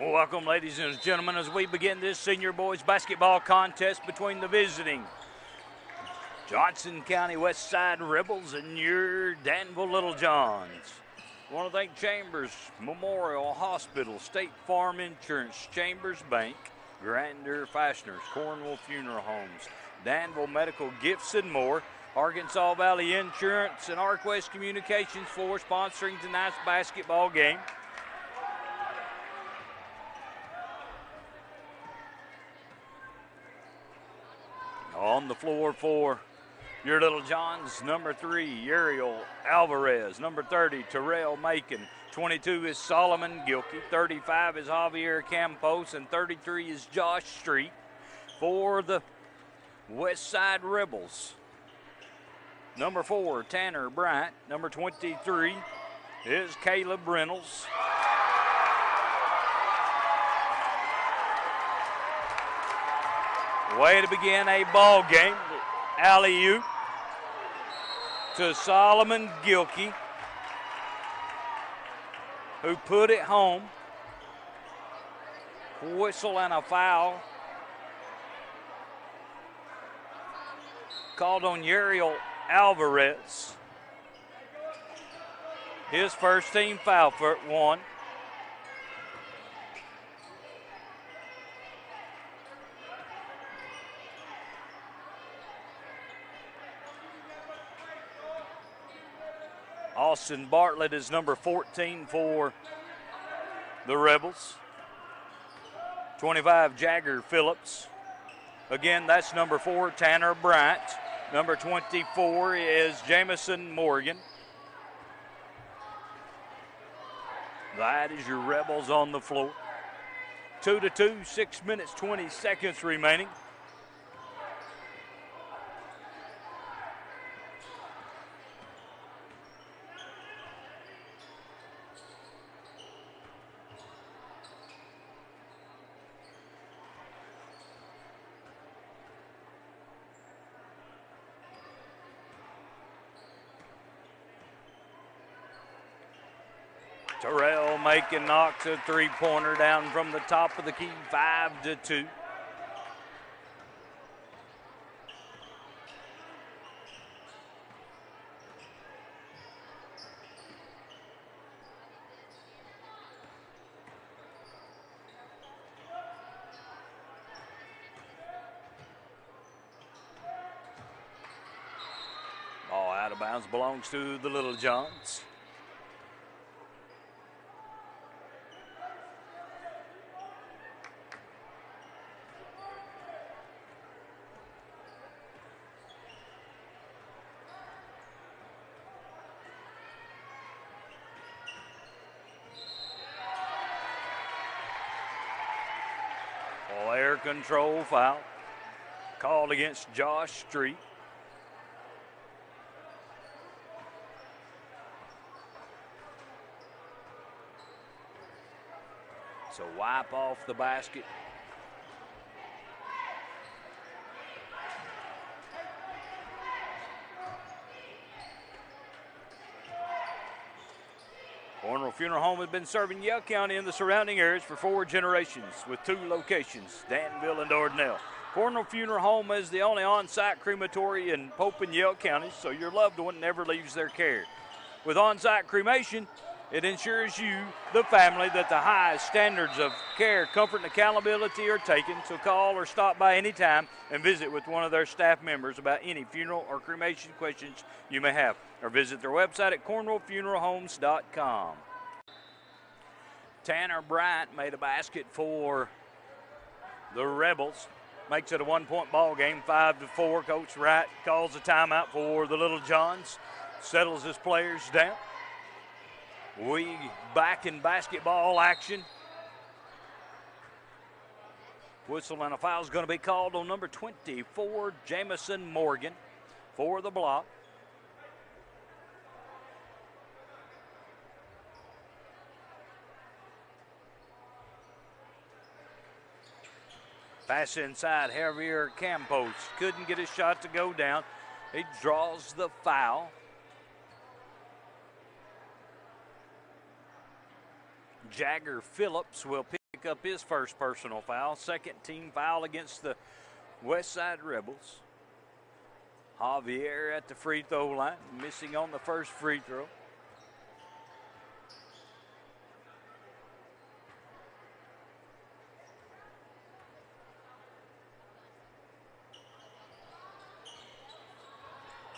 Welcome, ladies and gentlemen, as we begin this senior boys basketball contest between the visiting Johnson County Westside Rebels and your Danville Little Johns. I want to thank Chambers Memorial Hospital, State Farm Insurance, Chambers Bank, Grandeur Fasteners, Cornwall Funeral Homes, Danville Medical Gifts and more, Arkansas Valley Insurance, and ArcWest Communications for sponsoring tonight's basketball game. On the floor for your Little Johns, number 3, Ariel Alvarez. Number 30, Terrell Macon. 22 is Solomon Gilkey. 35 is Javier Campos. And 33 is Josh Street for the Westside Rebels. Number 4, Tanner Bryant. Number 23 is Caleb Reynolds. Way to begin a ball game. Alley-oop to Solomon Gilkey, who put it home. Whistle and a foul called on Uriel Alvarez. His first team foul for one. Austin Bartlett is number 14 for the Rebels. 25, Jagger Phillips. Again, that's number 4, Tanner Bryant. Number 24 is Jamison Morgan. That is your Rebels on the floor. 2-2, 6 minutes, 20 seconds remaining. Terrell Macon knocks a three-pointer down from the top of the key, 5-2. Ball out of bounds belongs to the Little Johns. Player control foul called against Josh Street. So wipe off the basket. Cornwall Funeral Home has been serving Yale County and the surrounding areas for 4 generations with 2 locations, Danville and Dardanelle. Cornwall Funeral Home is the only on-site crematory in Pope and Yale counties, so your loved one never leaves their care. With on-site cremation, it ensures you, the family, that the highest standards of care, comfort, and accountability are taken, so call or stop by anytime and visit with one of their staff members about any funeral or cremation questions you may have, or visit their website at cornwallfuneralhomes.com. Tanner Bryant made a basket for the Rebels. Makes it a 1-point ball game, 5-4. Coach Wright calls a timeout for the Little Johns, settles his players down. We back in basketball action. Whistle and a foul is going to be called on number 24, Jamison Morgan, for the block. Pass inside, Javier Campos couldn't get his shot to go down. He draws the foul. Jagger Phillips will pick pick up his first personal foul. Second team foul against the Westside Rebels. Javier at the free throw line, missing on the first free throw.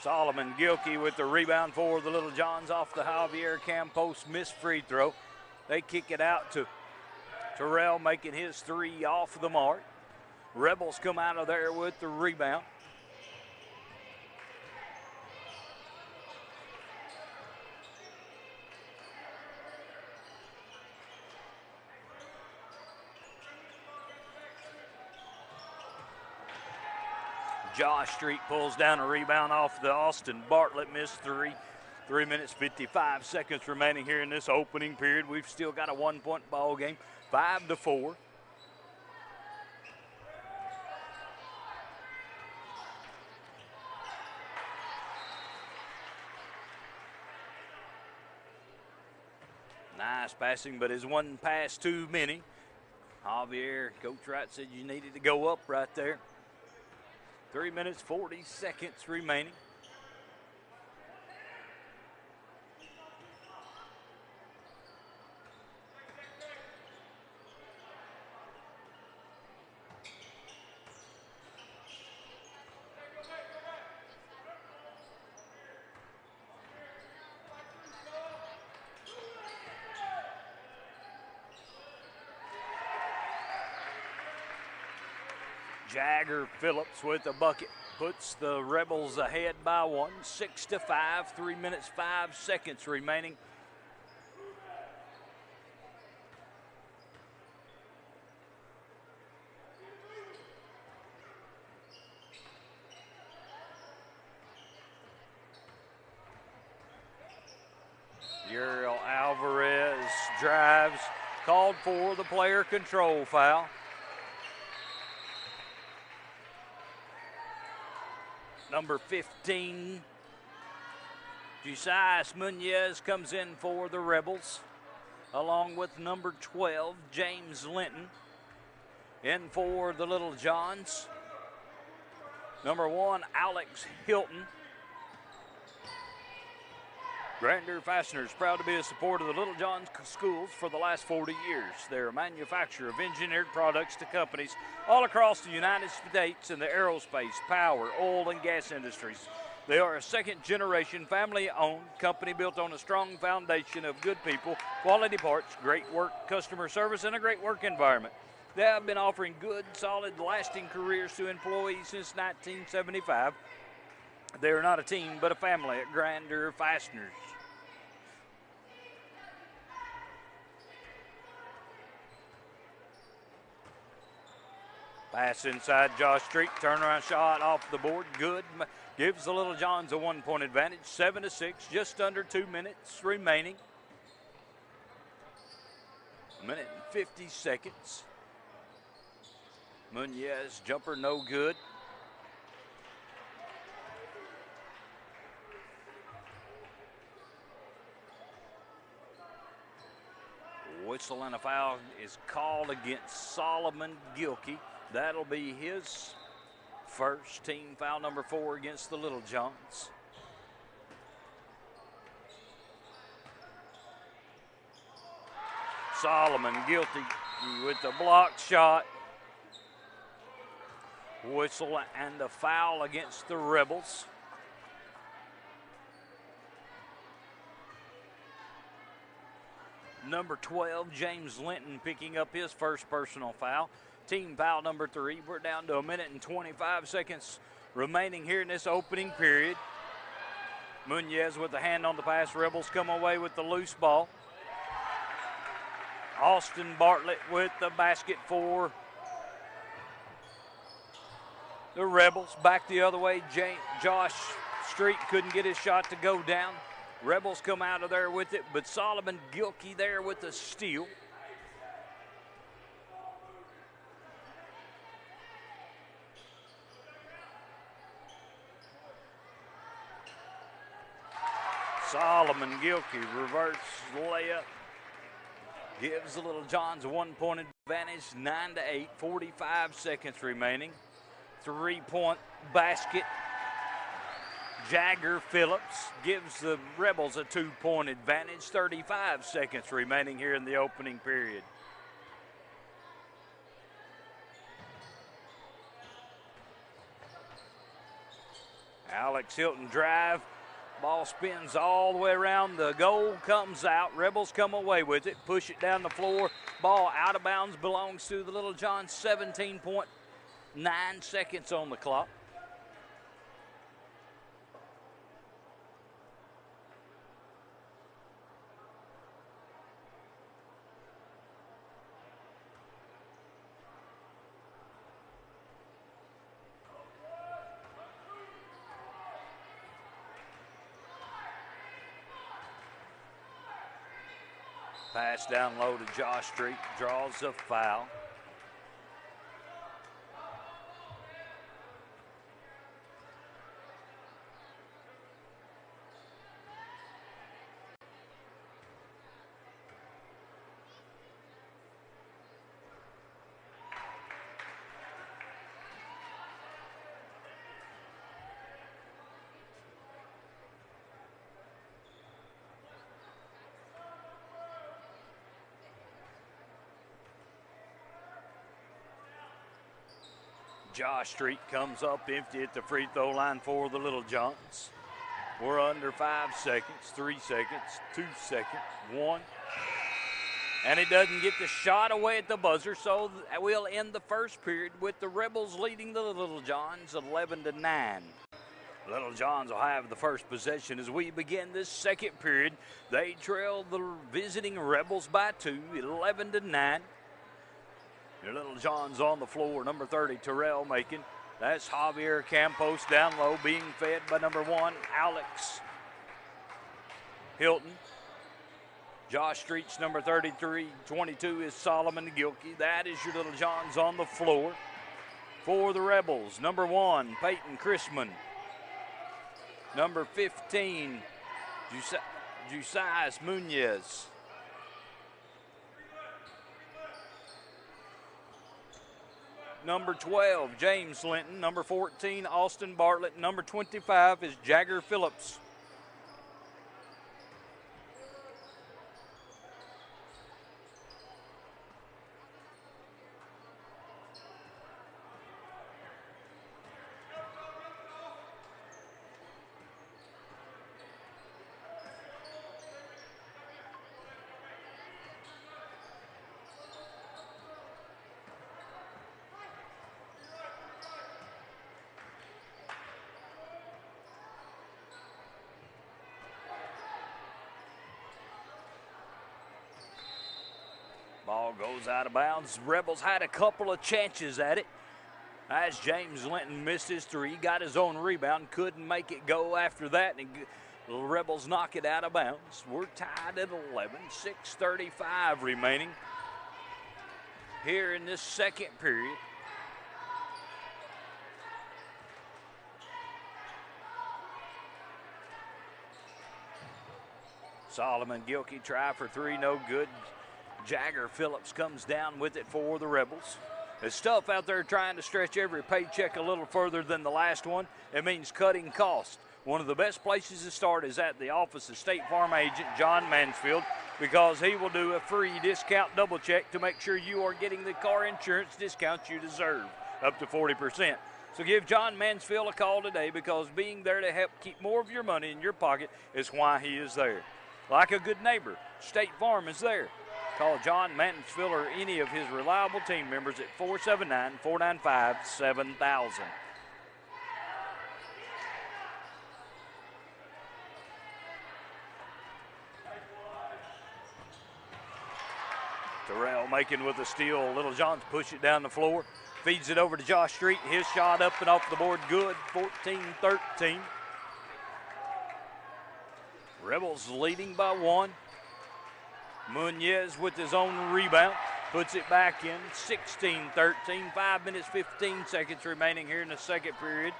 Solomon Gilkey with the rebound for the Little Johns off the Javier Campos missed free throw. They kick it out to Terrell, making his three off the mark. Rebels come out of there with the rebound. Josh Street pulls down a rebound off the Austin Bartlett missed three. 3 minutes, 55 seconds remaining here in this opening period. We've still got a 1-point ball game, 5-4. Nice passing, but is one pass too many. Javier, Coach Wright said you needed to go up right there. 3 minutes, 40 seconds remaining. Jagger Phillips with a bucket puts the Rebels ahead by one, 6-5, 3 minutes, 5 seconds remaining. Uriel Alvarez drives, called for the player control foul. Number 15, Josias Munoz comes in for the Rebels, along with number 12, James Linton, in for the Little Johns. Number 1, Alex Hilton. Grandeur Fasteners, proud to be a supporter of the Little Johns schools for the last 40 years. They're a manufacturer of engineered products to companies all across the United States in the aerospace, power, oil, and gas industries. They are a second-generation, family-owned company built on a strong foundation of good people, quality parts, great work, customer service, and a great work environment. They have been offering good, solid, lasting careers to employees since 1975. They are not a team, but a family at Grandeur Fasteners. Pass inside Josh Street, turnaround shot off the board, good. Gives the Little Johns a 1-point advantage, 7-6, just under 2 minutes remaining. 1 minute and 50 seconds. Munoz, jumper no good. Whistle and a foul is called against Solomon Gilkey. That'll be his first, team foul number 4 against the Little Johns. Solomon Gilkey with the block shot. Whistle and a foul against the Rebels. Number 12, James Linton, picking up his first personal foul. Team foul number 3. We're down to 1 minute and 25 seconds remaining here in this opening period. Munoz with the hand on the pass. Rebels come away with the loose ball. Austin Bartlett with the basket for the Rebels. Back the other way. Josh Street couldn't get his shot to go down. Rebels come out of there with it, but Solomon Gilkey there with the steal. Solomon Gilkey reverse layup. gives the Little Johns a 1-point advantage, 9-8, 45 seconds remaining. 3-point basket. Jagger Phillips gives the Rebels a 2-point advantage, 35 seconds remaining here in the opening period. Alex Hilton drive. Ball spins all the way around. The goal comes out. Rebels come away with it. Push it down the floor. Ball out of bounds belongs to the Little Johns. 17.9 seconds on the clock. Pass down low to Josh Street, draws a foul. Josh Street comes up empty at the free throw line for the Little Johns. We're under 5 seconds, 3 seconds, 2 seconds, 1. And he doesn't get the shot away at the buzzer, so we'll end the first period with the Rebels leading the Little Johns 11-9. Little Johns will have the first possession as we begin this second period. They trail the visiting Rebels by 2, 11-9. Your Little Johns on the floor, number 30, Terrell Macon. That's Javier Campos down low, being fed by number 1, Alex Hilton. Josh Street's number 33, 22 is Solomon Gilkey. That is your Little Johns on the floor. For the Rebels, number 1, Peyton Chrisman. Number 15, Jusias Munoz. Number 12, James Linton. Number 14, Austin Bartlett. Number 25 is Jagger Phillips. Ball goes out of bounds. Rebels had a couple of chances at it. As James Linton missed his three, got his own rebound, couldn't make it go after that, and the Rebels knock it out of bounds. We're tied at 11, 6:35 remaining here in this second period. Solomon Gilkey try for three, no good. Jagger Phillips comes down with it for the Rebels. It's tough out there trying to stretch every paycheck a little further than the last one. It means cutting costs. One of the best places to start is at the office of State Farm agent John Mansfield, because he will do a free discount double check to make sure you are getting the car insurance discounts you deserve, up to 40%. So give John Mansfield a call today, because being there to help keep more of your money in your pocket is why he is there. Like a good neighbor, State Farm is there. Call John Mansfield or any of his reliable team members at 479-495-7000. Terrell Macon with a steal. Little Johns push it down the floor. Feeds it over to Josh Street. His shot up and off the board. Good. 14-13. Rebels leading by 1. Munoz with his own rebound. Puts it back in. 16-13. 5 minutes, 15 seconds remaining here in the second period.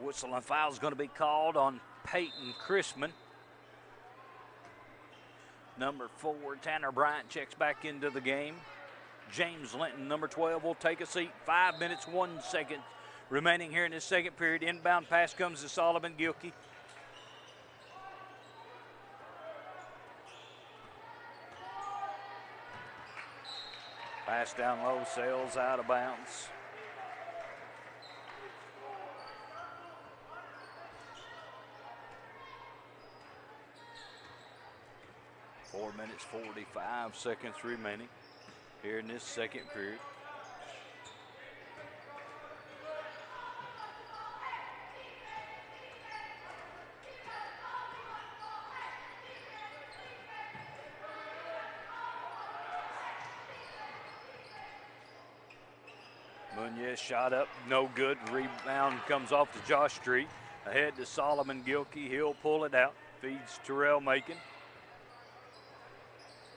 Whistle and foul is going to be called on Peyton Chrisman. Number 4, Tanner Bryant checks back into the game. James Linton, number 12, will take a seat. 5 minutes, 1 second remaining here in this second period. Inbound pass comes to Solomon Gilkey. Pass down low, sails out of bounds. Four minutes, 45 seconds remaining here in this second period. Munoz shot up, no good. Rebound comes off to Josh Street. Ahead to Solomon Gilkey. He'll pull it out. Feeds Terrell Macon.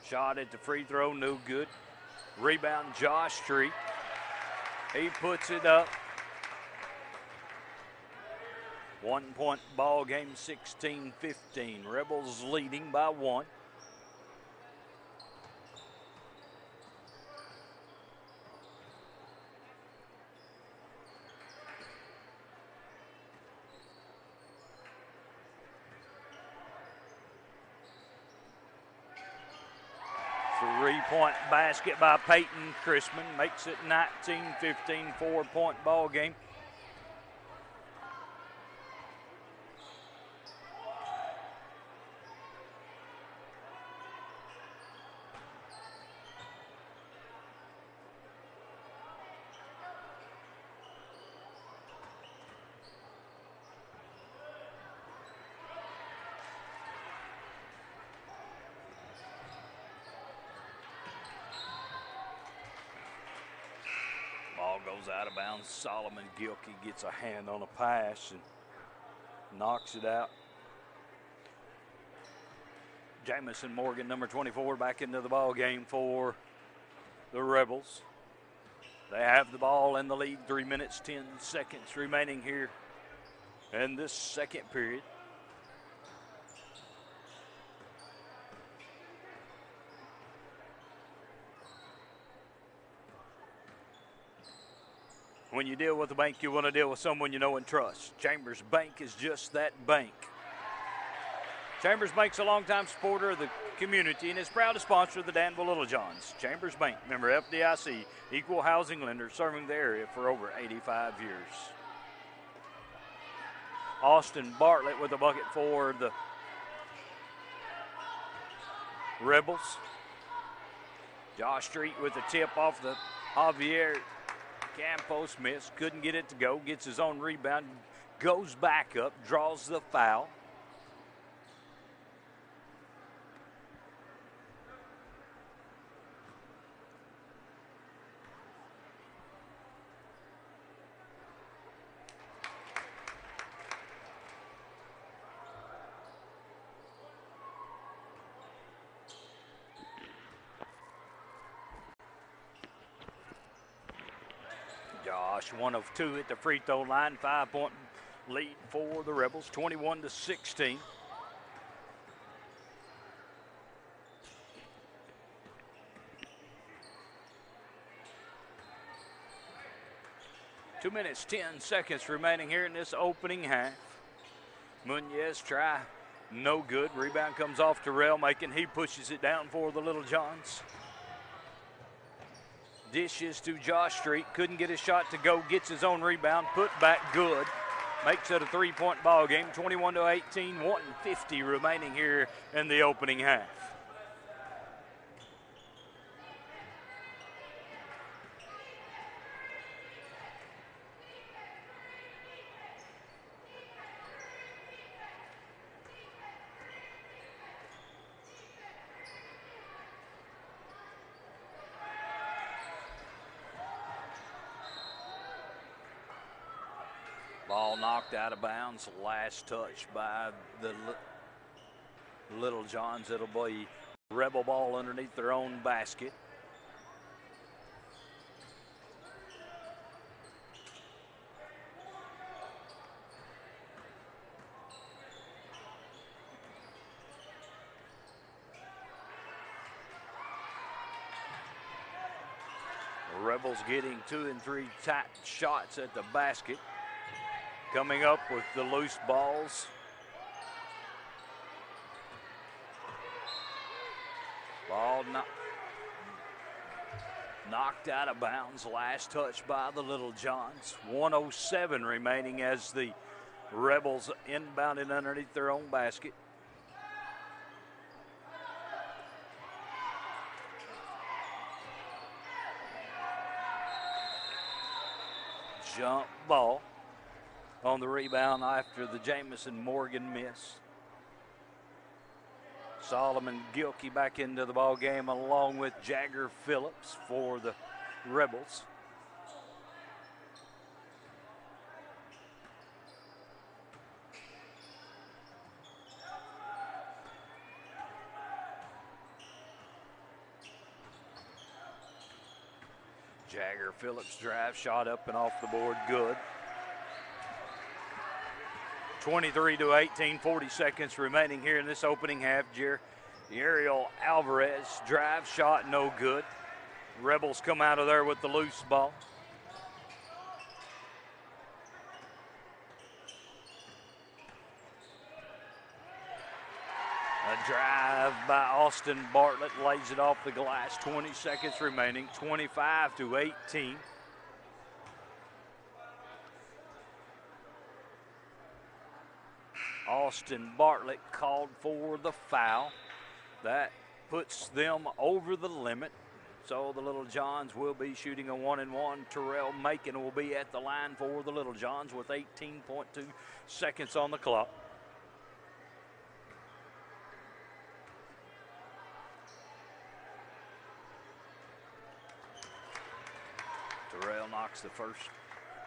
Shot at the free throw, no good. Rebound, Josh Street. He puts it up. 1 point ball game, 16-15. Rebels leading by 1. Three-point basket by Peyton Chrisman makes it 19-15, 4-point ball game. Ball goes out of bounds. Solomon Gilkey gets a hand on a pass and knocks it out. Jamison Morgan, number 24, back into the ball game for the Rebels. They have the ball in the lead. 3 minutes, 10 seconds remaining here in this second period. When you deal with a bank, you want to deal with someone you know and trust. Chambers Bank is just that bank. Chambers Bank's a longtime supporter of the community and is proud to sponsor the Danville Little Johns. Chambers Bank, member FDIC, equal housing lender, serving the area for over 85 years. Austin Bartlett with a bucket for the Rebels. Josh Street with the tip off the Javier Campos miss, couldn't get it to go, gets his own rebound, goes back up, draws the foul. Josh, 1 of 2 at the free throw line. 5-point lead for the Rebels, 21-16. Two minutes, 10 seconds remaining here in this opening half. Munoz try, no good. Rebound comes off to Terrell Macon. He pushes it down for the Little Johns. Dishes to Josh Street, couldn't get his shot to go, gets his own rebound, put back good. Makes it a 3-point ball game, 21-18, 1:50 remaining here in the opening half. Ball knocked out of bounds. Last touch by the Little Johns. It'll be Rebel ball underneath their own basket. Rebels getting 2 and 3 tight shots at the basket. Coming up with the loose balls. Ball knocked out of bounds. Last touch by the Little Johns. 1:07 remaining as the Rebels inbounded underneath their own basket. Jump ball on the rebound after the Jamison Morgan miss. Solomon Gilkey back into the ball game along with Jagger Phillips for the Rebels. Jagger Phillips drive, shot up and off the board, good. 23-18, 40 seconds remaining here in this opening half. Ariel Alvarez drive, shot, no good. Rebels come out of there with the loose ball. A drive by Austin Bartlett lays it off the glass. 20 seconds remaining, 25-18. Austin Bartlett called for the foul. That puts them over the limit. So the Little Johns will be shooting a 1-and-1. Terrell Macon will be at the line for the Little Johns with 18.2 seconds on the clock. Terrell knocks the first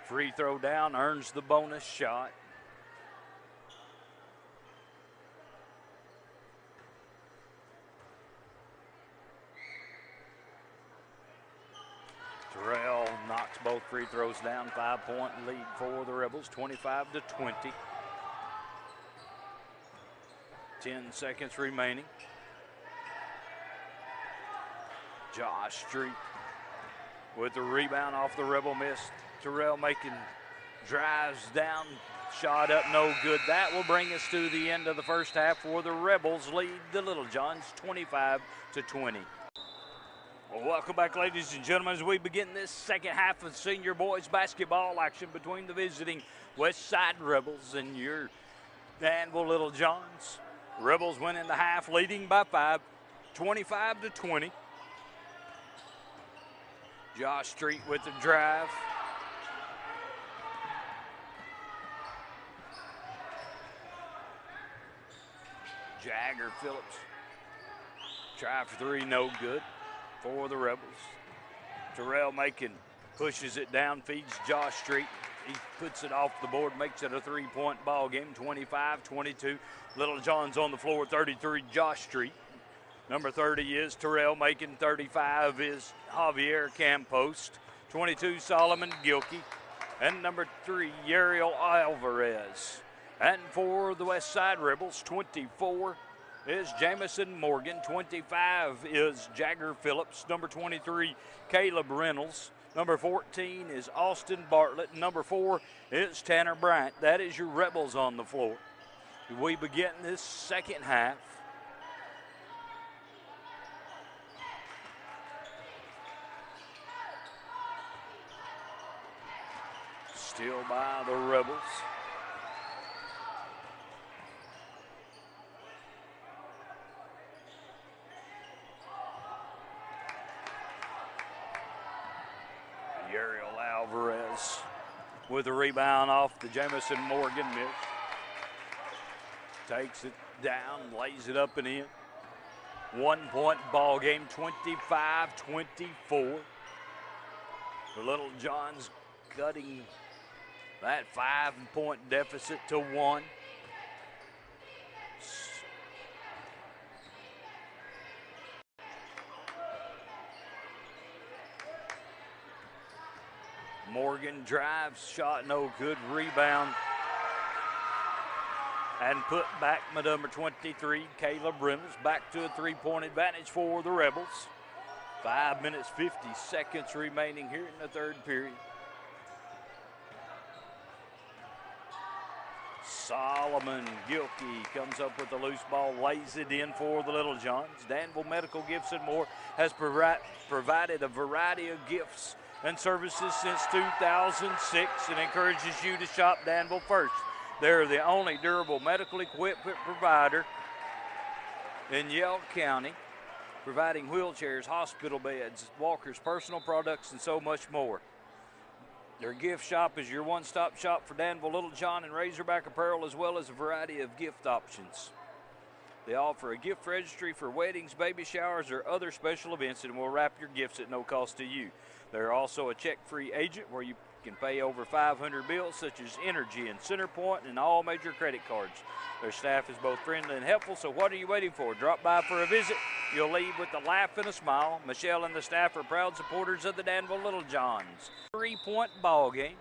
free throw down, earns the bonus shot. Terrell knocks both free throws down. 5-point lead for the Rebels, 25-20. 10 seconds remaining. Josh Street with the rebound off the Rebel miss. Terrell Macon drives down, shot up, no good. That will bring us to the end of the first half for the Rebels lead the Little Johns 25-20. Well, welcome back, ladies and gentlemen, as we begin this second half of senior boys basketball action between the visiting Westside Rebels and your Danville Little Johns. Rebels win in the half, leading by 5, 25-20. Josh Street with the drive. Jagger Phillips. Try for three, no good for the Rebels. Terrell Macon pushes it down, feeds Josh Street. He puts it off the board, makes it a three-point ball game, 25-22. Little John's on the floor, 33, Josh Street. Number 30 is Terrell Macon, 35 is Javier Campos, 22 Solomon Gilkey, and number 3 Ariel Alvarez. And for the Westside Rebels, 24 is Jamison Morgan, 25 is Jagger Phillips, number 23 Caleb Reynolds, number 14 is Austin Bartlett, number 4 is Tanner Bryant. That is your Rebels on the floor. We begin this second half. Still by the Rebels. Ariel Alvarez with a rebound off the Jamison Morgan miss. Takes it down, lays it up and in. 1-point ball game, 25-24. The Little Johns cutting that 5-point deficit to 1. Morgan drives, shot no good, rebound. And put back by number 23, Caleb Reynolds, back to a 3-point advantage for the Rebels. 5 minutes, 50 seconds remaining here in the third period. Solomon Gilkey comes up with the loose ball, lays it in for the Little Johns. Danville Medical Gifts and More has provided a variety of gifts and services since 2006 and encourages you to shop Danville first. They're the only durable medical equipment provider in Yell County, providing wheelchairs, hospital beds, walkers, personal products, and so much more. Their gift shop is your one-stop shop for Danville, Little John, and Razorback apparel, as well as a variety of gift options. They offer a gift registry for weddings, baby showers, or other special events, and will wrap your gifts at no cost to you. They're also a check-free agent where you can pay over 500 bills such as Energy and Centerpoint and all major credit cards. Their staff is both friendly and helpful, so what are you waiting for? Drop by for a visit. You'll leave with a laugh and a smile. Michelle and the staff are proud supporters of the Danville Little Johns. 3-point ball game.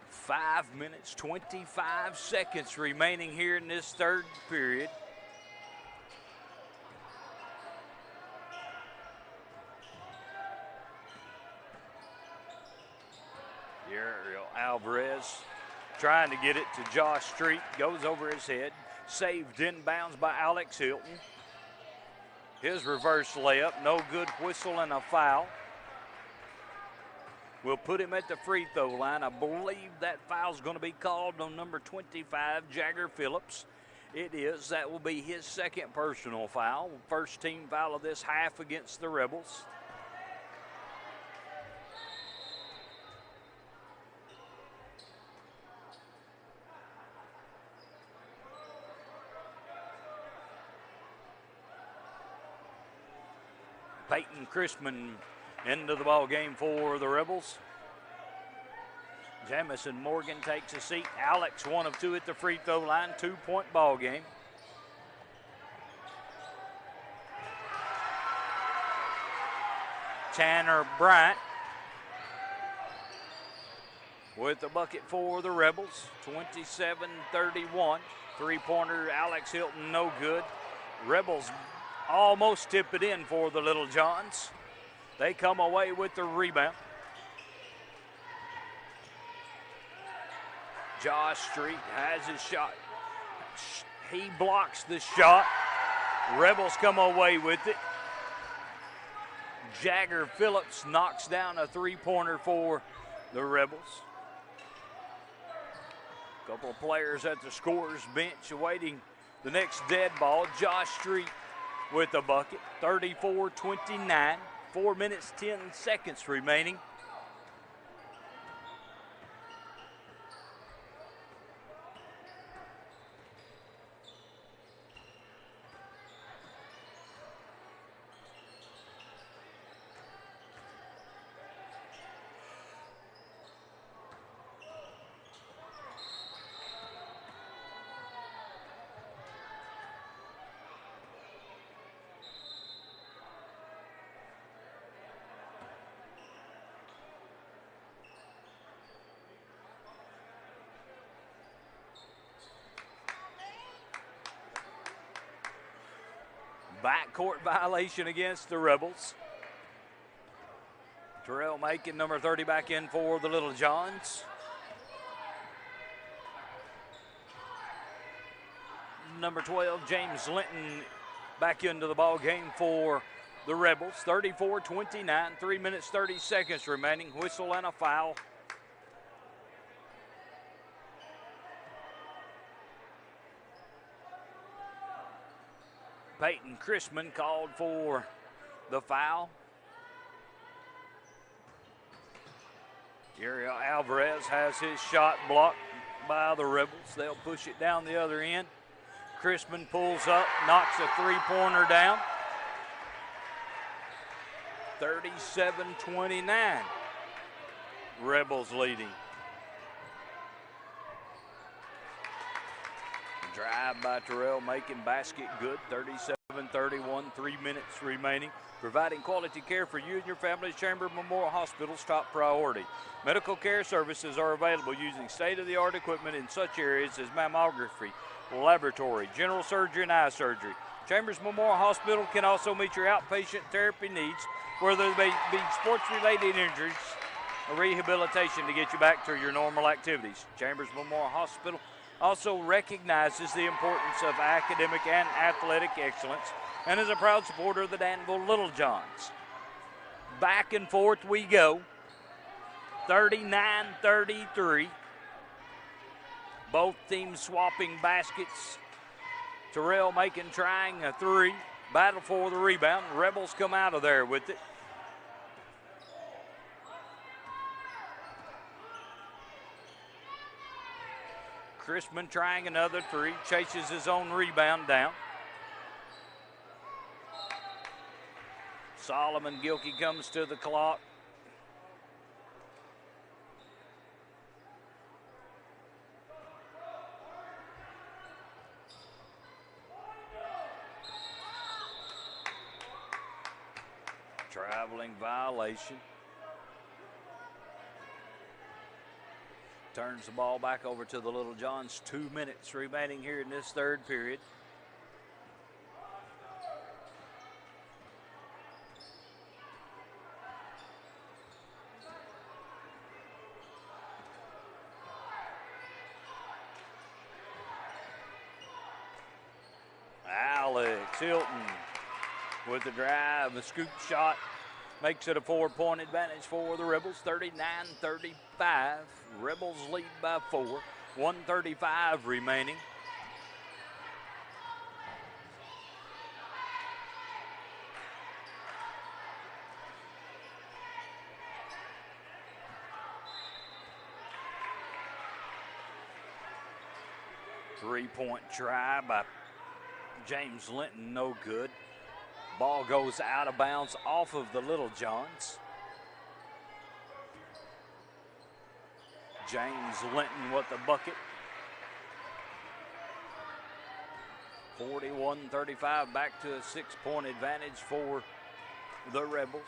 5 minutes, 25 seconds remaining here in this third period. Ariel Alvarez trying to get it to Josh Street, goes over his head, saved inbounds by Alex Hilton. His reverse layup, no good, whistle and a foul. We'll put him at the free throw line. I believe that foul's going to be called on number 25, Jagger Phillips. It is. That will be his second personal foul. First team foul of this half against the Rebels. Peyton Chrisman into the ball game for the Rebels. Jamison Morgan takes a seat. Alex, 1 of 2 at the free throw line. 2-point ball game. Tanner Bryant with the bucket for the Rebels. 27-31. Three-pointer, Alex Hilton, no good. Rebels almost tip it in for the Little Johns. They come away with the rebound. Josh Street has his shot. He blocks the shot. Rebels come away with it. Jagger Phillips knocks down a three-pointer for the Rebels. Couple of players at the scorer's bench awaiting the next dead ball. Josh Street with the bucket. 34-29. 4 minutes, 10 seconds remaining. Backcourt violation against the Rebels. Terrell Macon, number 30, back in for the Little Johns. Number 12, James Linton, back into the ball game for the Rebels. 34-29, 3 minutes, 30 seconds remaining. Whistle and a foul. Peyton Chrisman called for the foul. Ariel Alvarez has his shot blocked by the Rebels. They'll push it down the other end. Chrisman pulls up, knocks a three-pointer down. 37-29. Rebels leading. Drive by Terrell Macon, basket good. 37-31, 3 minutes remaining. Providing quality care for you and your family, Chamber Memorial Hospital's top priority. Medical care services are available using state-of-the-art equipment in such areas as mammography, laboratory, general surgery, and eye surgery. Chambers Memorial Hospital can also meet your outpatient therapy needs, whether they be sports-related injuries or rehabilitation to get you back to your normal activities. Chambers Memorial Hospital also recognizes the importance of academic and athletic excellence and is a proud supporter of the Danville Little Johns. Back and forth we go, 39-33. Both teams swapping baskets. Terrell trying a three. Battle for the rebound. Rebels come out of there with it. Chrisman trying another three. Chases his own rebound down. Solomon Gilkey comes to the clock. Traveling violation. Turns the ball back over to the Little Johns. 2 minutes remaining here in this third period. Alex Hilton with the drive, the scoop shot, makes it a 4-point advantage for the Rebels, 39-35. Rebels lead by 4, 1:35 remaining. Three-point try by James Linton, no good. Ball goes out of bounds off of the Little Johns. James Linton with the bucket. 41-35, back to a 6-point advantage for the Rebels.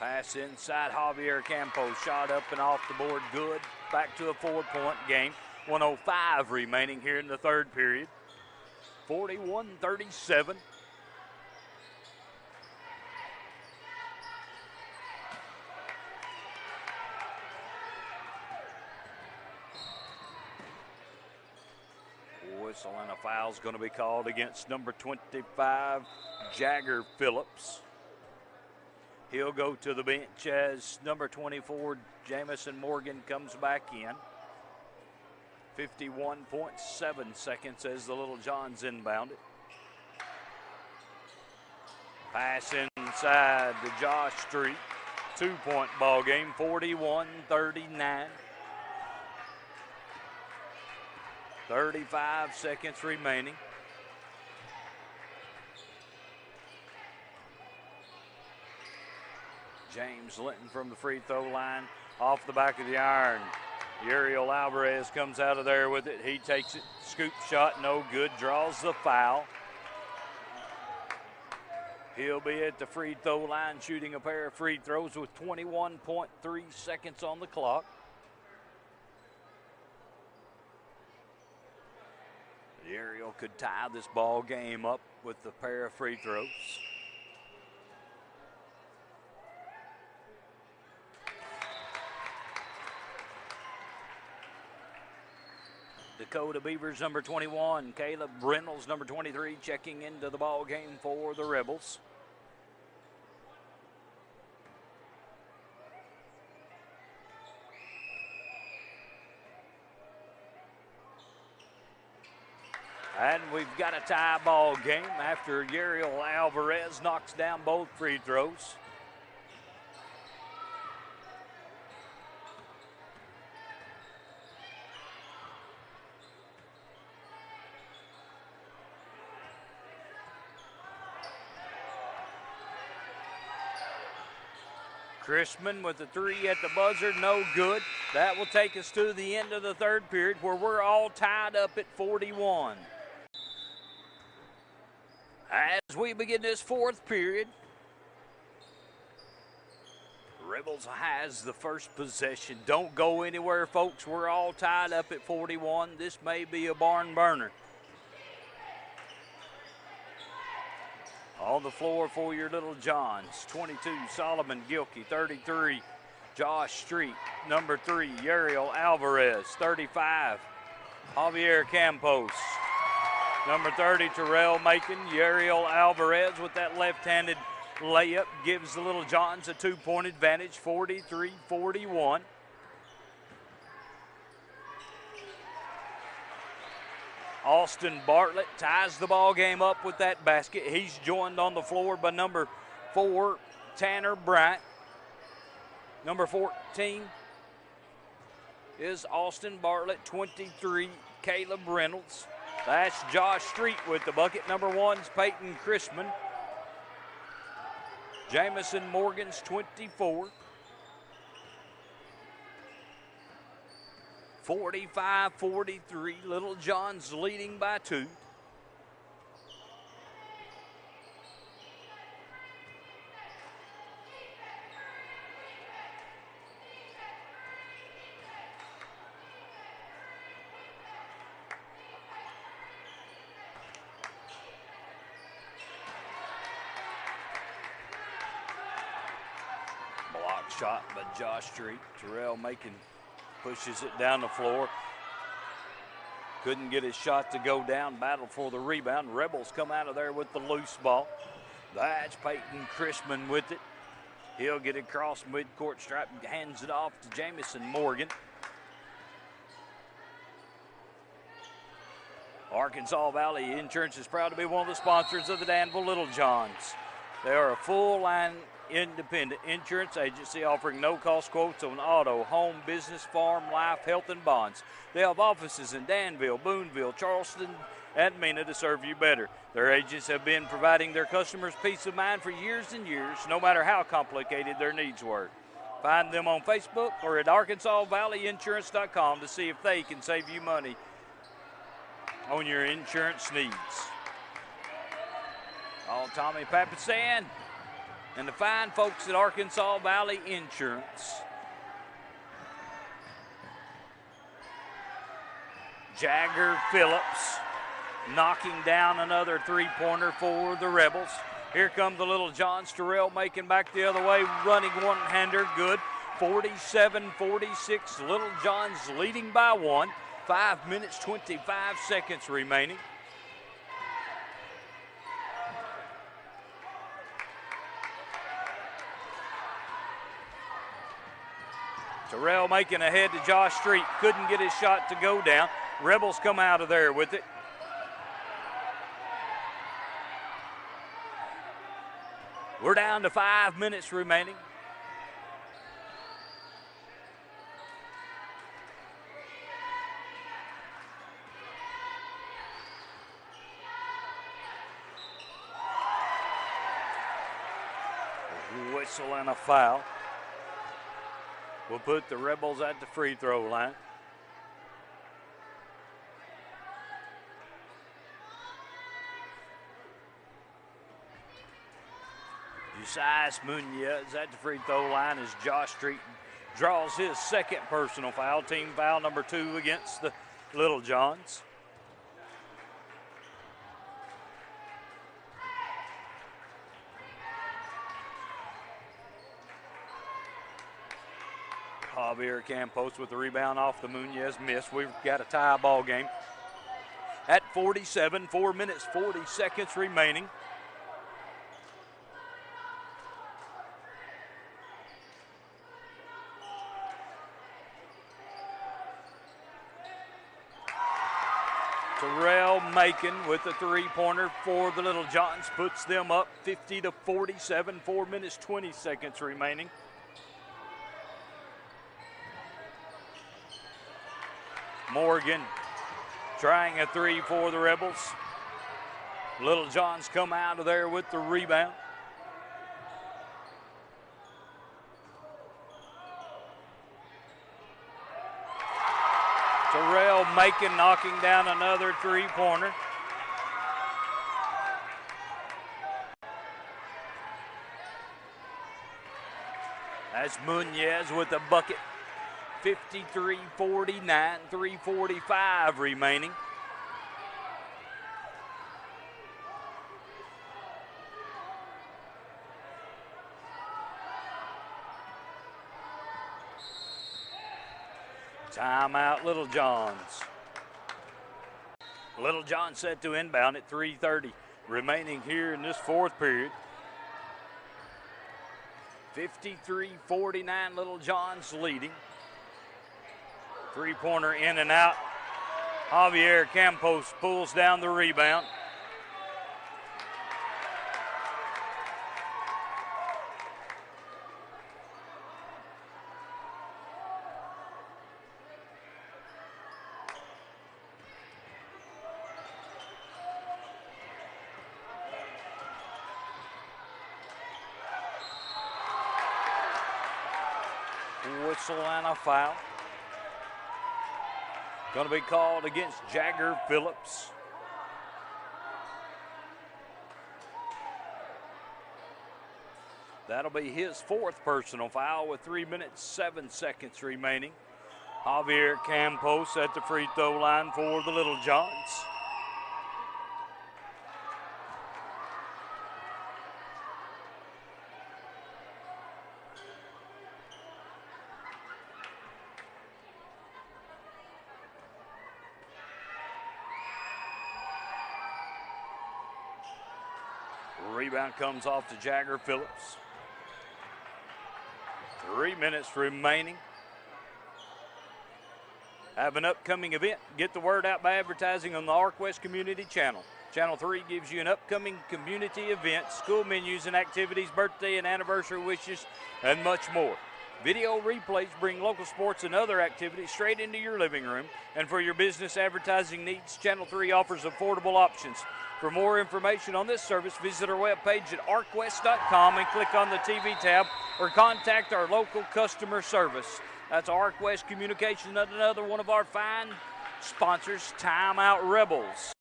Pass inside, Javier Campos, shot up and off the board, good. Back to a 4-point game. 1:05 remaining here in the third period. 41-37. Whistle and a foul is going to be called against number 25, Jagger Phillips. He'll go to the bench as number 24, Jamison Morgan, comes back in. 51.7 seconds as the Little Johns inbound it. Pass inside to Josh Street. 2-point ball game, 41-39. 35 seconds remaining. James Linton from the free throw line, off the back of the iron. Uriel Alvarez comes out of there with it. He takes it, scoop shot, no good, draws the foul. He'll be at the free throw line shooting a pair of free throws with 21.3 seconds on the clock. Uriel could tie this ball game up with the pair of free throws. Dakota Beavers, number 21. Caleb Reynolds, number 23, checking into the ball game for the Rebels. And we've got a tie ball game after Uriel Alvarez knocks down both free throws. Chrisman with the three at the buzzer, no good. That will take us to the end of the third period where we're all tied up at 41. As we begin this fourth period, Rebels has the first possession. Don't go anywhere, folks. We're all tied up at 41. This may be a barn burner. On the floor for your Little Johns, 22, Solomon Gilkey, 33, Josh Street, number 3, Uriel Alvarez, 35, Javier Campos, number 30, Terrell Macon. Uriel Alvarez with that left-handed layup gives the Little Johns a 2-point advantage, 43-41. Austin Bartlett ties the ball game up with that basket. He's joined on the floor by number 4, Tanner Bryant. Number 14 is Austin Bartlett. 23, Caleb Reynolds. That's Josh Street with the bucket. Number 1's Peyton Chrisman. Jamison Morgan's 24. 45-43, Little Johns leading by 2. Block shot by Josh Street. Terrell Macon pushes it down the floor. Couldn't get his shot to go down. Battle for the rebound. Rebels come out of there with the loose ball. That's Peyton Chrisman with it. He'll get across midcourt stripe and hands it off to Jamison Morgan. Arkansas Valley Insurance is proud to be one of the sponsors of the Danville Little Johns. They are a full-line independent insurance agency offering no-cost quotes on auto, home, business, farm, life, health, and bonds. They have offices in Danville, Boonville, Charleston, and Mena to serve you better. Their agents have been providing their customers peace of mind for years and years, no matter how complicated their needs were. Find them on Facebook or at ArkansasValleyInsurance.com to see if they can save you money on your insurance needs. All Tommy Papasan and the fine folks at Arkansas Valley Insurance. Jagger Phillips knocking down another three-pointer for the Rebels. Here come the Little Johns. Terrell Macon back the other way, running one-hander, good. 47-46, Little Johns leading by 1. 5 minutes, 25 seconds remaining. Terrell Macon ahead to Josh Street. Couldn't get his shot to go down. Rebels come out of there with it. We're down to 5 minutes remaining. A whistle and a foul. We'll put the Rebels at the free throw line. Josias Munoz at the free throw line as Josh Street draws his second personal foul. Team foul number 2 against the Little Johns. Javier Campos with the rebound off the Munoz miss. We've got a tie ball game at 47, 4 minutes, 40 seconds remaining. Terrell Macon with the three-pointer for the Little Johns puts them up 50-47, 4 minutes, 20 seconds remaining. Morgan trying a three for the Rebels. Little Johns come out of there with the rebound. Terrell Macon knocking down another three-pointer. That's Munoz with the bucket. 53-49, 3:45 remaining. Timeout, Little Johns. Little John set to inbound at 3:30 remaining here in this fourth period. 53-49, Little Johns leading. Three-pointer in and out. Javier Campos pulls down the rebound. Whistle and a foul. Going to be called against Jagger Phillips. That'll be his fourth personal foul with 3 minutes, 7 seconds remaining. Javier Campos at the free throw line for the Little Johns. Rebound comes off to Jagger Phillips. 3 minutes remaining. Have an upcoming event. Get the word out by advertising on the ArcWest Community Channel. Channel 3 gives you an upcoming community event, school menus and activities, birthday and anniversary wishes, and much more. Video replays bring local sports and other activities straight into your living room. And for your business advertising needs, Channel 3 offers affordable options. For more information on this service, visit our webpage at arcwest.com and click on the TV tab or contact our local customer service. That's ArcWest Communications, another one of our fine sponsors, Timeout Rebels.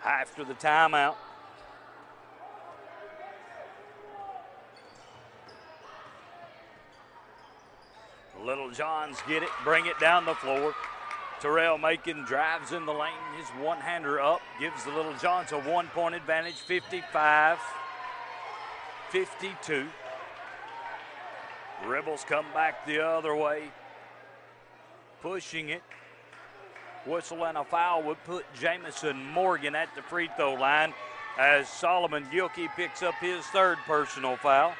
After the timeout, Little Johns get it, bring it down the floor. Terrell Macon drives in the lane, his one-hander up, gives the Little Johns a 1-point advantage, 55-52. Rebels come back the other way, pushing it. Whistle and a foul would put Jamison Morgan at the free throw line as Solomon Gilkey picks up his third personal foul.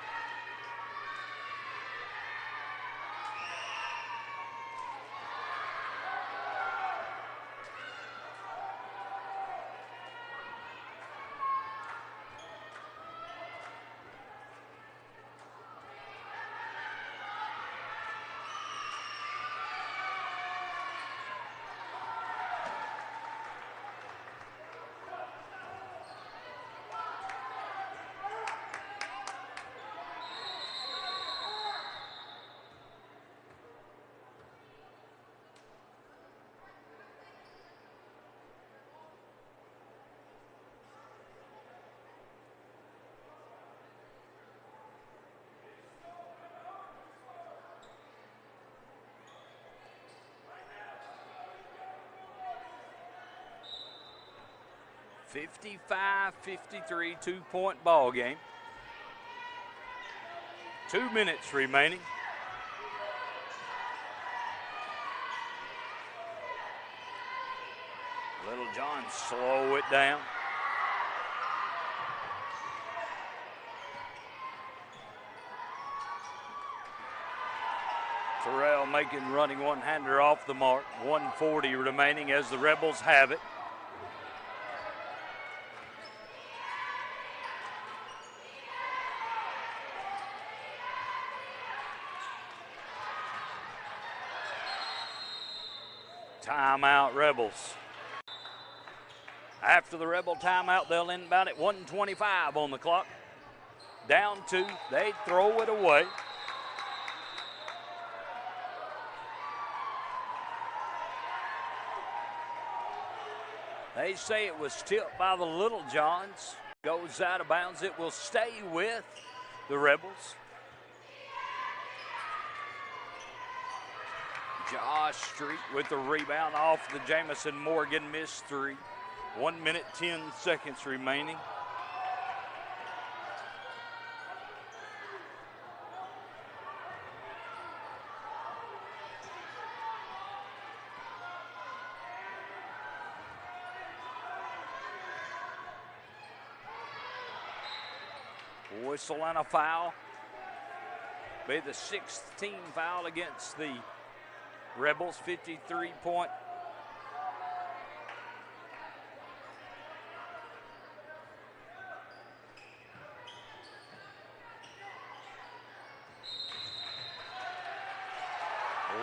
(55-53) 2-point ball game. 2 minutes remaining. Little John slow it down. Terrell Macon running one-hander off the mark. 1:40 remaining as the Rebels have it. Timeout, Rebels. After the Rebel timeout, they'll inbound at 1:25 on the clock. Down 2, they throw it away. They say it was tipped by the Little Johns. Goes out of bounds. It will stay with the Rebels. Josh Street with the rebound off the Jamison Morgan missed 3. 1 minute, 10 seconds remaining. Whistle and a foul. Be the 6th team foul against the Rebels. 53-point.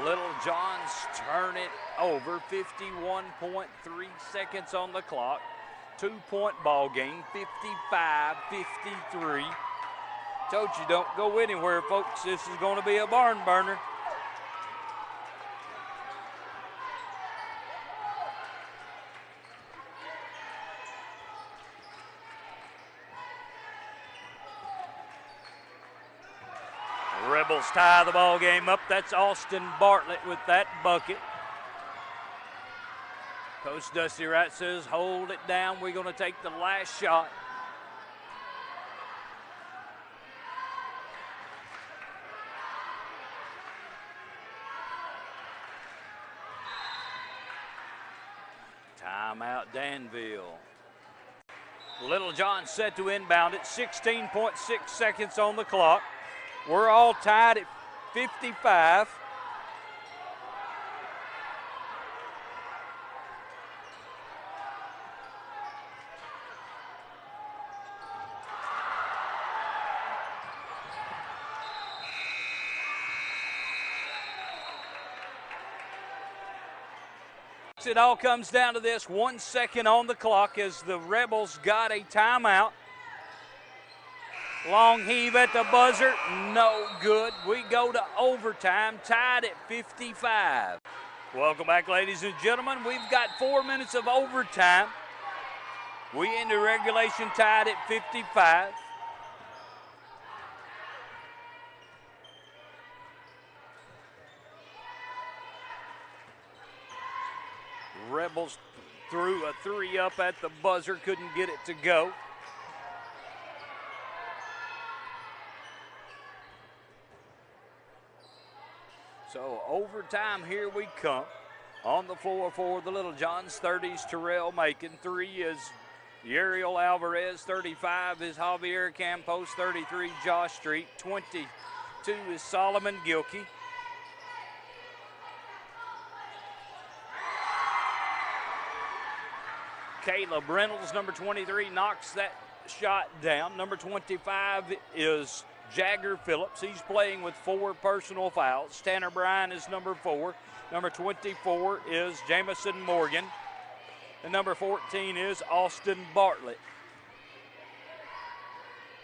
Little Johns turn it over. 51.3 seconds on the clock. 2-point ball game. 55-53. Told you, don't go anywhere, folks. This is going to be a barn burner. The Rebels tie the ball game up. That's Austin Bartlett with that bucket. Coach Dusty Wright says, hold it down. We're going to take the last shot. Timeout Danville. Little John set to inbound it. 16.6 seconds on the clock. We're all tied at 55. It all comes down to this. 1 second on the clock as the Rebels got a timeout. Long heave at the buzzer, no good. We go to overtime, tied at 55. Welcome back, ladies and gentlemen. We've got 4 minutes of overtime. We into regulation tied at 55. Rebels threw a 3 up at the buzzer, couldn't get it to go. So overtime, here we come. On the floor for the Little Johns, 30's Terrell Macon. 3 is Uriel Alvarez. 35 is Javier Campos. 33, Josh Street. 22 is Solomon Gilkey. Caleb Reynolds, number 23, knocks that shot down. Number 25 is Jagger Phillips. He's playing with 4 personal fouls. Tanner Bryan is number 4. Number 24 is Jamison Morgan. And number 14 is Austin Bartlett.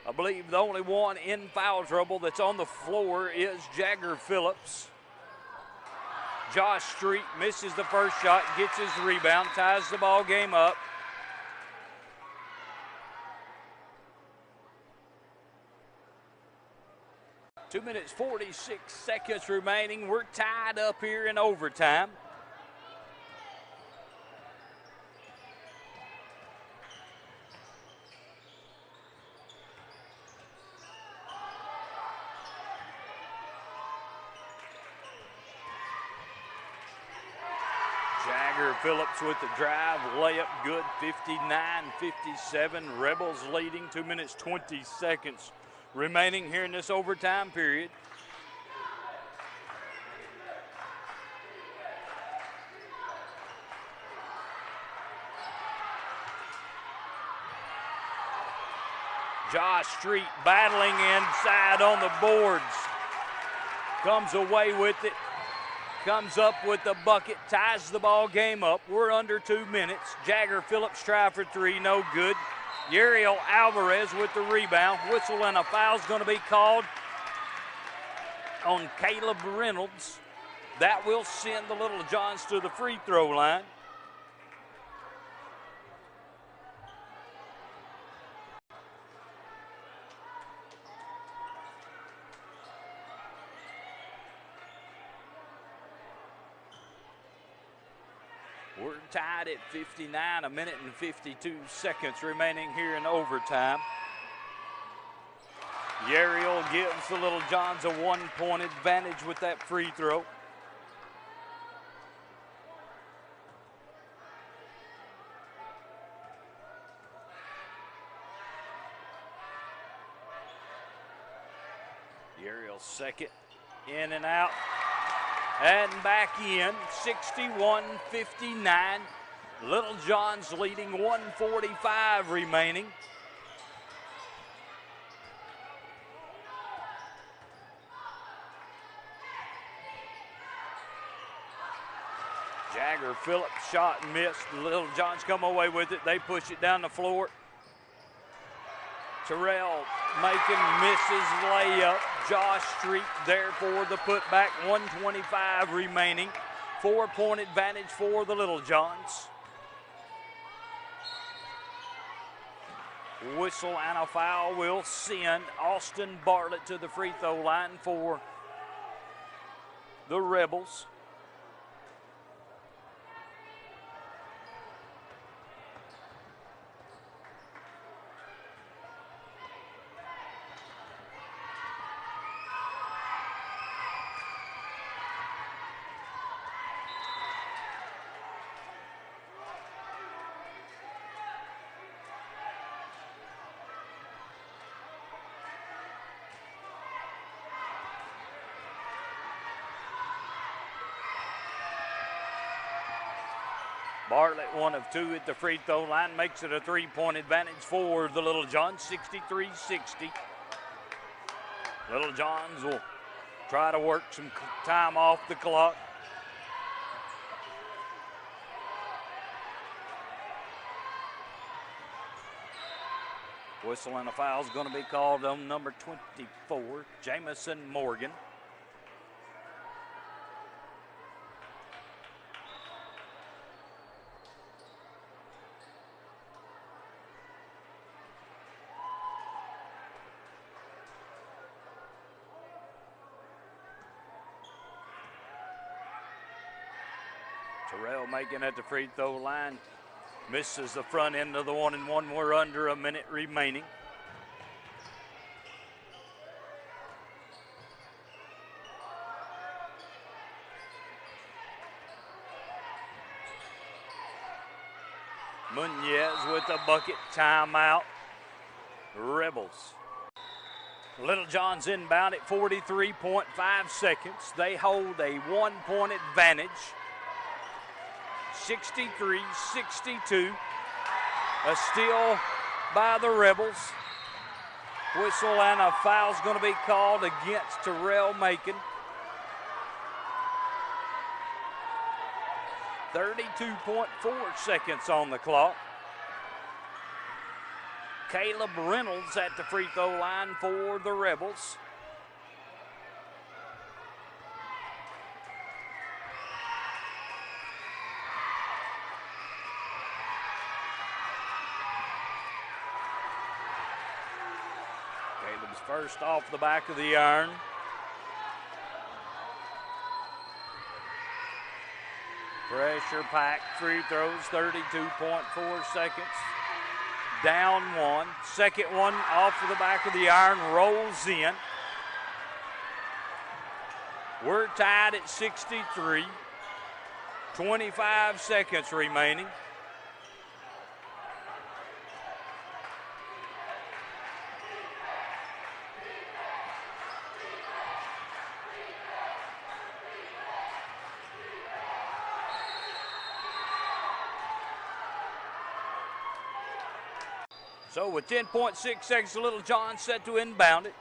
I believe the only one in foul trouble that's on the floor is Jagger Phillips. Josh Street misses the first shot, gets his rebound, ties the ball game up. Two minutes, 46 seconds remaining. We're tied up here in overtime. Jagger Phillips with the drive, layup good, 59-57. Rebels leading, 2 minutes, 20 seconds remaining here in this overtime period. Josh Street battling inside on the boards. Comes away with it. Comes up with the bucket, ties the ball game up. We're under 2 minutes. Jagger Phillips try for 3, no good. Uriel Alvarez with the rebound. Whistle and a foul's going to be called on Caleb Reynolds. That will send the Little Johns to the free throw line. We're tied at 59, 1 minute and 52 seconds remaining here in overtime. Uriel gives the Little Johns a 1-point advantage with that free throw. Gabriel's second, in and out, and back in, 61-59. Little John's leading, 1:45 remaining. Jagger Phillips shot and missed. Little John's come away with it. They push it down the floor. Terrell making misses layup. Josh Street there for the putback. 1:25 remaining. 4-point advantage for the Little Johns. Whistle and a foul will send Austin Bartlett to the free throw line for the Rebels. Bartlett, 1 of 2 at the free throw line, makes it a 3-point advantage for the Little Johns, 63-60. Little Johns will try to work some time off the clock. Whistle and a foul is going to be called on number 24, Jamison Morgan. Terrell making at the free throw line. Misses the front end of the 1-and-1. We're under a minute remaining. Munez with a bucket. Timeout. Rebels. Little John's inbound at 43.5 seconds. They hold a 1-point advantage. 63-62. A steal by the Rebels. Whistle and a foul's going to be called against Terrell Macon. 32.4 seconds on the clock. Caleb Reynolds at the free throw line for the Rebels. Caleb's first off the back of the iron. Pressure pack, free throws, 32.4 seconds. Down one. Second one off of the back of the iron, rolls in. We're tied at 63. 25 seconds remaining. So with 10.6 seconds, Little John set to inbound it.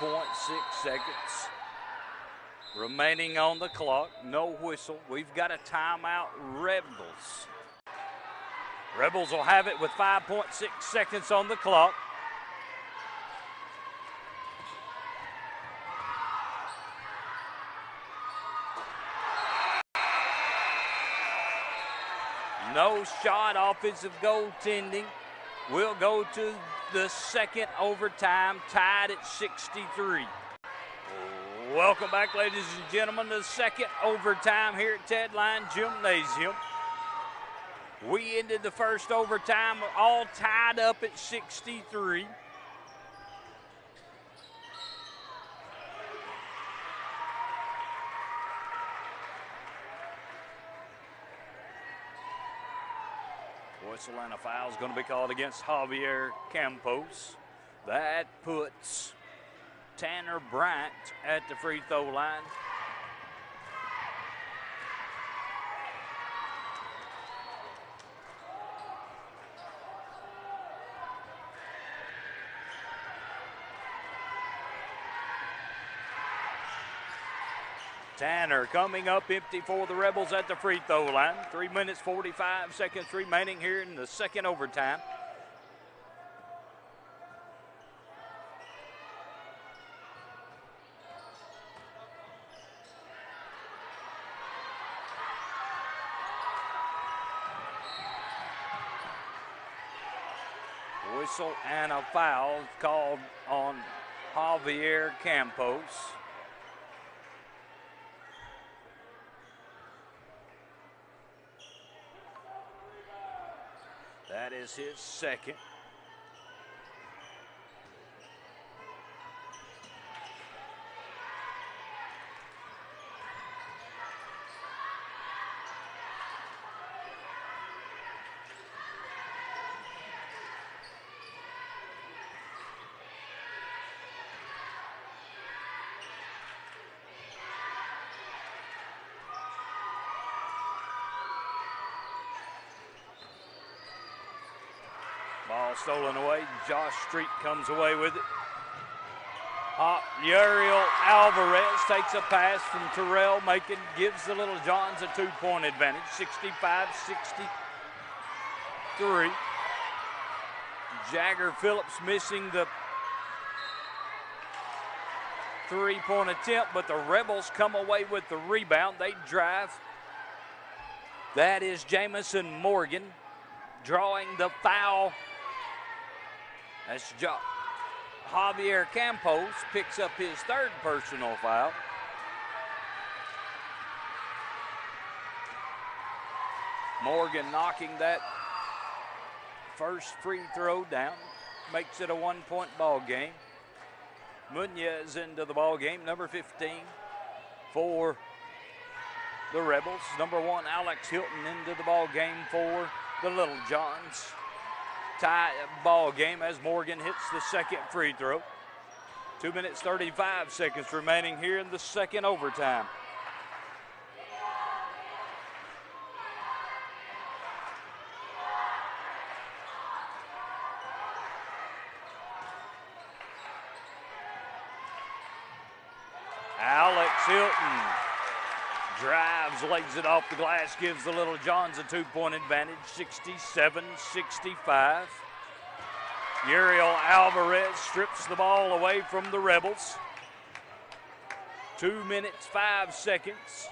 .6 seconds remaining on the clock. No whistle. We've got a timeout, Rebels. Rebels will have it with 5.6 seconds on the clock. No shot, offensive goaltending. We'll go to the second overtime, tied at 63. Welcome back, ladies and gentlemen, to the second overtime here at Tedline Gymnasium. We ended the first overtime all tied up at 63. Whistle and a foul is going to be called against Javier Campos. That puts Tanner Bryant at the free throw line. Tanner coming up empty for the Rebels at the free throw line. 3 minutes, 45 seconds remaining here in the second overtime. Whistle and a foul called on Javier Campos. That is his second. Ball stolen away. Josh Street comes away with it. Uriel Alvarez takes a pass from Terrell Macon, gives the Little Johns a 2-point advantage, 65-63. Jagger Phillips missing the 3-point attempt, but the Rebels come away with the rebound. They drive. That is Jamison Morgan drawing the foul. That's Javier Campos picks up his third personal foul. Morgan knocking that first free throw down, makes it a 1-point ball game. Munoz into the ball game, number 15 for the Rebels. Number 1, Alex Hilton into the ball game for the Little Johns. Tie ball game as Morgan hits the second free throw. 2 minutes, 35 seconds remaining here in the second overtime. Alex Hilton drives, legs it off the glass, gives the Little Johns a 2-point advantage, 67-65. Uriel Alvarez strips the ball away from the Rebels. 2 minutes, 5 seconds.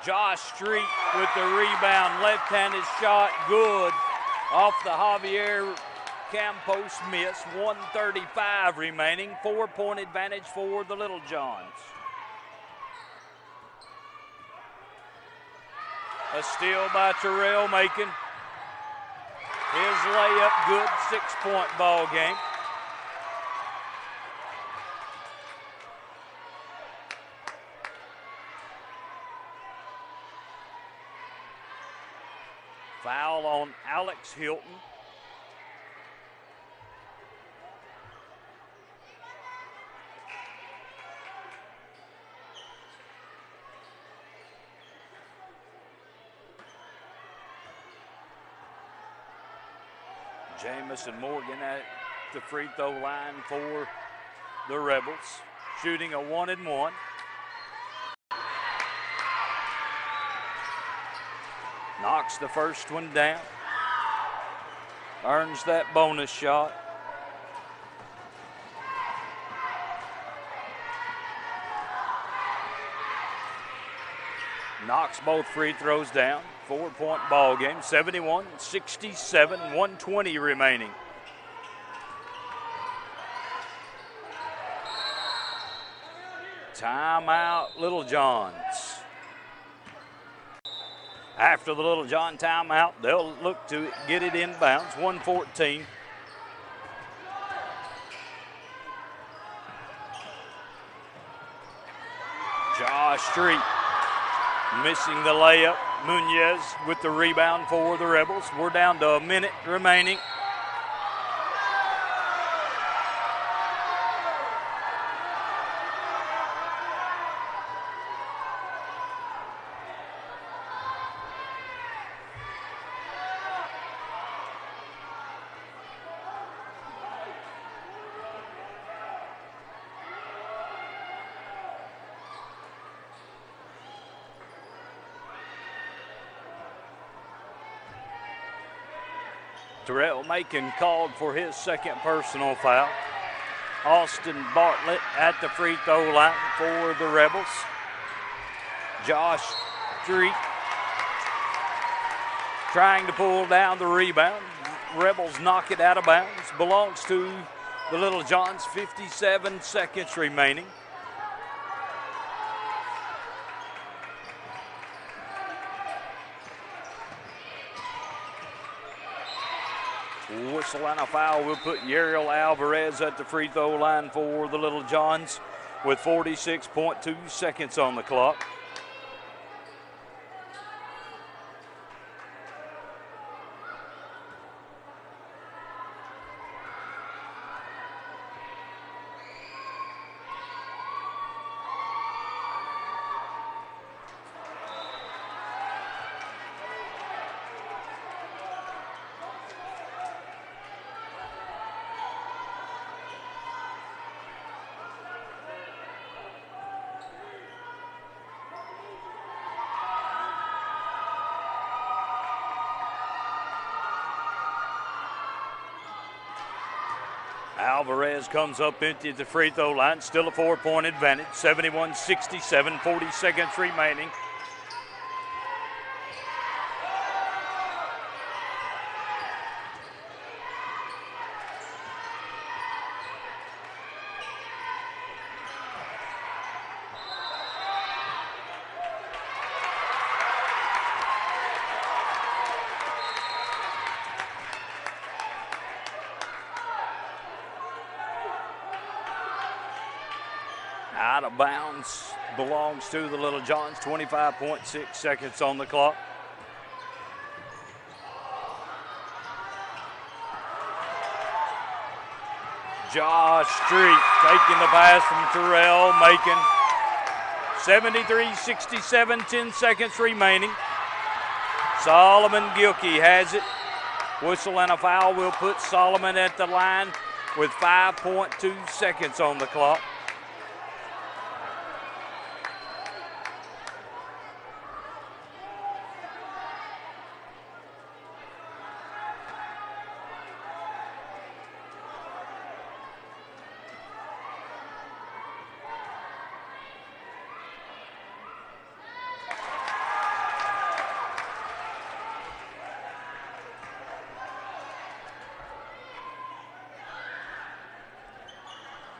Josh Street with the rebound, left-handed shot, good. Off the Javier Campos miss, 1:35 remaining, 4-point advantage for the Little Johns. A steal by Terrell Macon. His layup good, 6-point ball game. Foul on Alex Hilton. Jamison Morgan at the free throw line for the Rebels, shooting a 1-and-1. Knocks the first one down. Earns that bonus shot. Knocks both free throws down. 4-point ball game. 71-67, 1:20 remaining. Timeout, Little Johns. After the Little John timeout, they'll look to get it inbounds, 1:14. Josh Street missing the layup. Munez with the rebound for the Rebels. We're down to a minute remaining. Terrell Macon called for his second personal foul. Austin Bartlett at the free throw line for the Rebels. Josh Street trying to pull down the rebound. Rebels knock it out of bounds. Belongs to the Little Johns, 57 seconds remaining. Whistle and a foul will put Yariel Alvarez at the free throw line for the Little Johns with 46.2 seconds on the clock. Alvarez comes up empty at the free throw line. Still a 4-point advantage. 71-67, 40 seconds remaining. Out of bounds belongs to the Little Johns, 25.6 seconds on the clock. Josh Street taking the pass from Terrell Macon. 73-67, 10 seconds remaining. Solomon Gilkey has it. Whistle and a foul will put Solomon at the line with 5.2 seconds on the clock.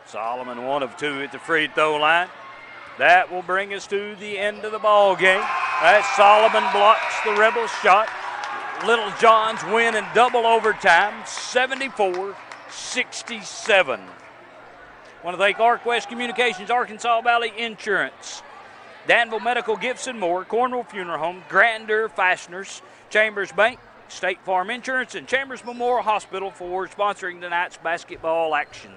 Solomon 1 of 2 at the free throw line. That will bring us to the end of the ball game. As Solomon blocks the Rebels shot. Little Johns win in double overtime, 74-67. Want to thank ArcWest Communications, Arkansas Valley Insurance, Danville Medical Gifts and More, Cornwall Funeral Home, Grandeur Fasteners, Chambers Bank, State Farm Insurance, and Chambers Memorial Hospital for sponsoring tonight's basketball action.